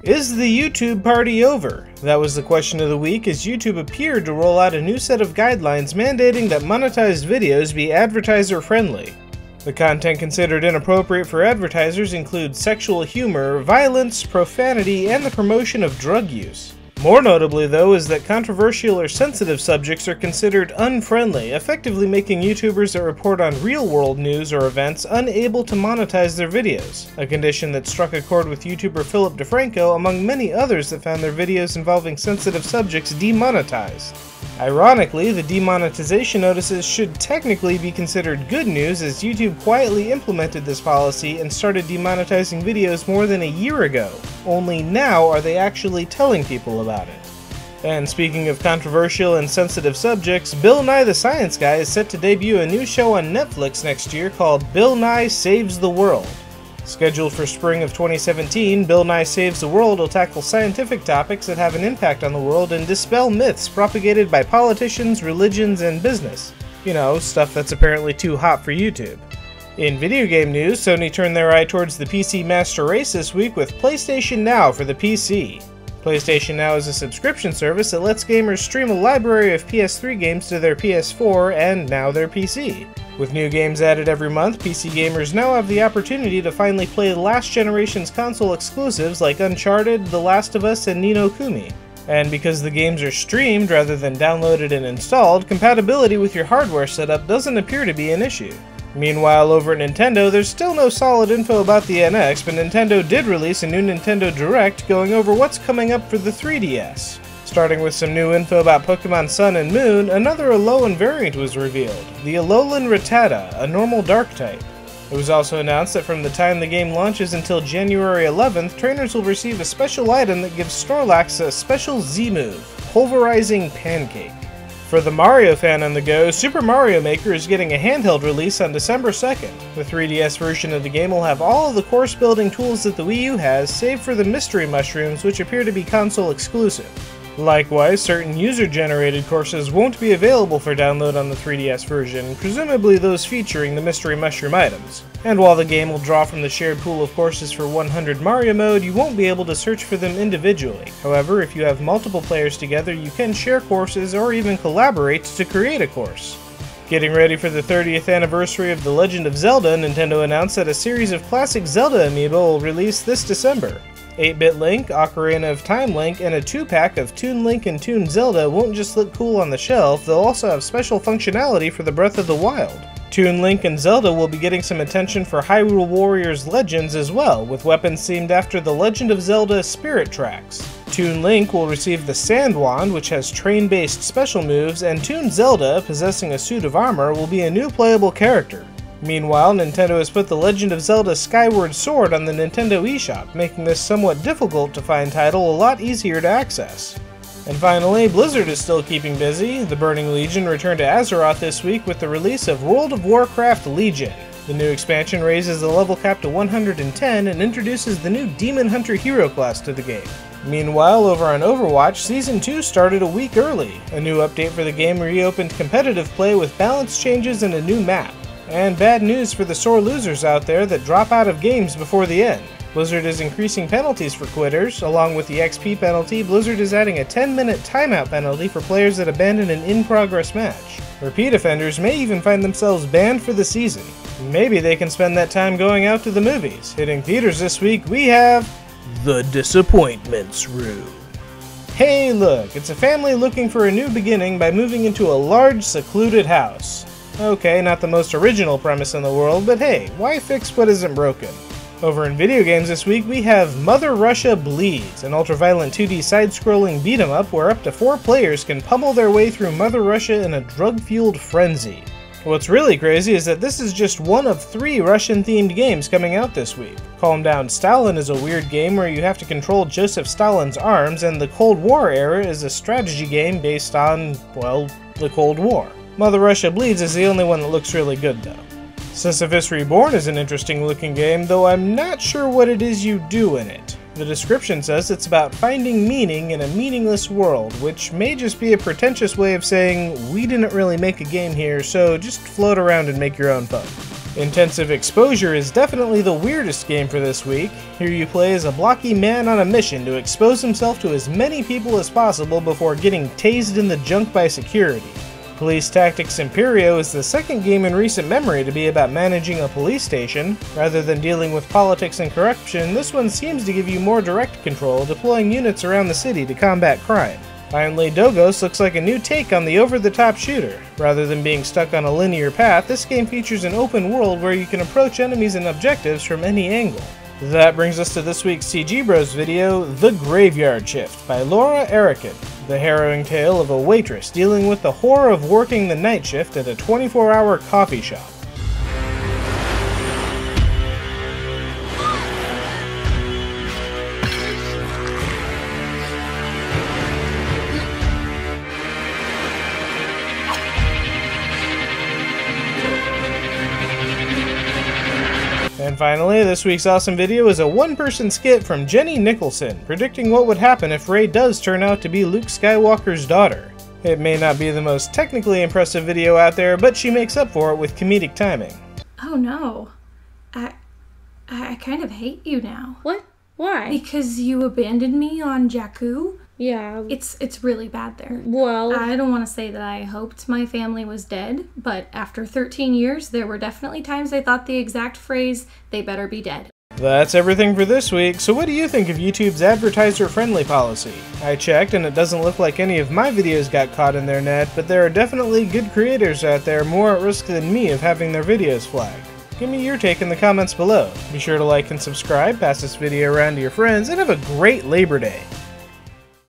Is the YouTube party over? That was the question of the week, as YouTube appeared to roll out a new set of guidelines mandating that monetized videos be advertiser friendly. The content considered inappropriate for advertisers includes sexual humor, violence, profanity, and the promotion of drug use. More notably, though, is that controversial or sensitive subjects are considered unfriendly, effectively making YouTubers that report on real-world news or events unable to monetize their videos, a condition that struck a chord with YouTuber Philip DeFranco among many others that found their videos involving sensitive subjects demonetized. Ironically, the demonetization notices should technically be considered good news, as YouTube quietly implemented this policy and started demonetizing videos more than a year ago. Only now are they actually telling people about it. And speaking of controversial and sensitive subjects, Bill Nye the Science Guy is set to debut a new show on Netflix next year called Bill Nye Saves the World. Scheduled for spring of 2017, Bill Nye Saves the World will tackle scientific topics that have an impact on the world and dispel myths propagated by politicians, religions, and business. You know, stuff that's apparently too hot for YouTube. In video game news, Sony turned their eye towards the PC Master Race this week with PlayStation Now for the PC. PlayStation Now is a subscription service that lets gamers stream a library of PS3 games to their PS4 and now their PC. With new games added every month, PC gamers now have the opportunity to finally play last generation's console exclusives like Uncharted, The Last of Us, and Ni no Kuni. And because the games are streamed rather than downloaded and installed, compatibility with your hardware setup doesn't appear to be an issue. Meanwhile, over at Nintendo, there's still no solid info about the NX, but Nintendo did release a new Nintendo Direct going over what's coming up for the 3DS. Starting with some new info about Pokemon Sun and Moon, another Alolan variant was revealed, the Alolan Rattata, a normal dark type. It was also announced that from the time the game launches until January 11th, trainers will receive a special item that gives Snorlax a special Z-move, Pulverizing Pancake. For the Mario fan on the go, Super Mario Maker is getting a handheld release on December 2nd. The 3DS version of the game will have all of the course building tools that the Wii U has, save for the mystery mushrooms, which appear to be console exclusive. Likewise, certain user-generated courses won't be available for download on the 3DS version, presumably those featuring the Mystery Mushroom items. And while the game will draw from the shared pool of courses for 100 Mario mode, you won't be able to search for them individually. However, if you have multiple players together, you can share courses or even collaborate to create a course. Getting ready for the 30th anniversary of The Legend of Zelda, Nintendo announced that a series of classic Zelda Amoeba will release this December. 8-Bit Link, Ocarina of Time Link, and a 2-pack of Toon Link and Toon Zelda won't just look cool on the shelf, they'll also have special functionality for the Breath of the Wild. Toon Link and Zelda will be getting some attention for Hyrule Warriors Legends as well, with weapons themed after the Legend of Zelda Spirit Tracks. Toon Link will receive the Sand Wand, which has train-based special moves, and Toon Zelda, possessing a suit of armor, will be a new playable character. Meanwhile, Nintendo has put The Legend of Zelda Skyward Sword on the Nintendo eShop, making this somewhat difficult to find title a lot easier to access. And finally, Blizzard is still keeping busy. The Burning Legion returned to Azeroth this week with the release of World of Warcraft Legion. The new expansion raises the level cap to 110 and introduces the new Demon Hunter hero class to the game. Meanwhile, over on Overwatch, Season 2 started a week early. A new update for the game reopened competitive play with balance changes and a new map. And bad news for the sore losers out there that drop out of games before the end. Blizzard is increasing penalties for quitters. Along with the XP penalty, Blizzard is adding a 10-minute timeout penalty for players that abandon an in-progress match. Repeat offenders may even find themselves banned for the season. Maybe they can spend that time going out to the movies. Hitting theaters this week, we have The Disappointments Room. Hey look, it's a family looking for a new beginning by moving into a large, secluded house. Okay, not the most original premise in the world, but hey, why fix what isn't broken? Over in video games this week, we have Mother Russia Bleeds, an ultra-violent 2D side-scrolling beat-em-up where up to 4 players can pummel their way through Mother Russia in a drug-fueled frenzy. What's really crazy is that this is just one of 3 Russian-themed games coming out this week. Calm Down Stalin is a weird game where you have to control Joseph Stalin's arms, and the Cold War era is a strategy game based on, well, the Cold War. Mother Russia Bleeds is the only one that looks really good though. Sisyphus Reborn is an interesting looking game, though I'm not sure what it is you do in it. The description says it's about finding meaning in a meaningless world, which may just be a pretentious way of saying, we didn't really make a game here, so just float around and make your own fun. Intensive Exposure is definitely the weirdest game for this week. Here you play as a blocky man on a mission to expose himself to as many people as possible before getting tased in the junk by security. Police Tactics Imperio is the second game in recent memory to be about managing a police station. Rather than dealing with politics and corruption, this one seems to give you more direct control, deploying units around the city to combat crime. Finally, Dogos looks like a new take on the over-the-top shooter. Rather than being stuck on a linear path, this game features an open world where you can approach enemies and objectives from any angle. That brings us to this week's CGBros video, The Graveyard Shift by Laura Erikin, the harrowing tale of a waitress dealing with the horror of working the night shift at a 24-hour coffee shop. And finally, this week's awesome video is a one-person skit from Jenny Nicholson, predicting what would happen if Rey does turn out to be Luke Skywalker's daughter. It may not be the most technically impressive video out there, but she makes up for it with comedic timing. Oh no. I kind of hate you now. What? Why? Because you abandoned me on Jakku. Yeah. It's really bad there. Well, I don't want to say that I hoped my family was dead, but after 13 years, there were definitely times I thought the exact phrase, "they better be dead." That's everything for this week, so what do you think of YouTube's advertiser-friendly policy? I checked and it doesn't look like any of my videos got caught in their net, but there are definitely good creators out there more at risk than me of having their videos flagged. Give me your take in the comments below. Be sure to like and subscribe, pass this video around to your friends, and have a great Labor Day!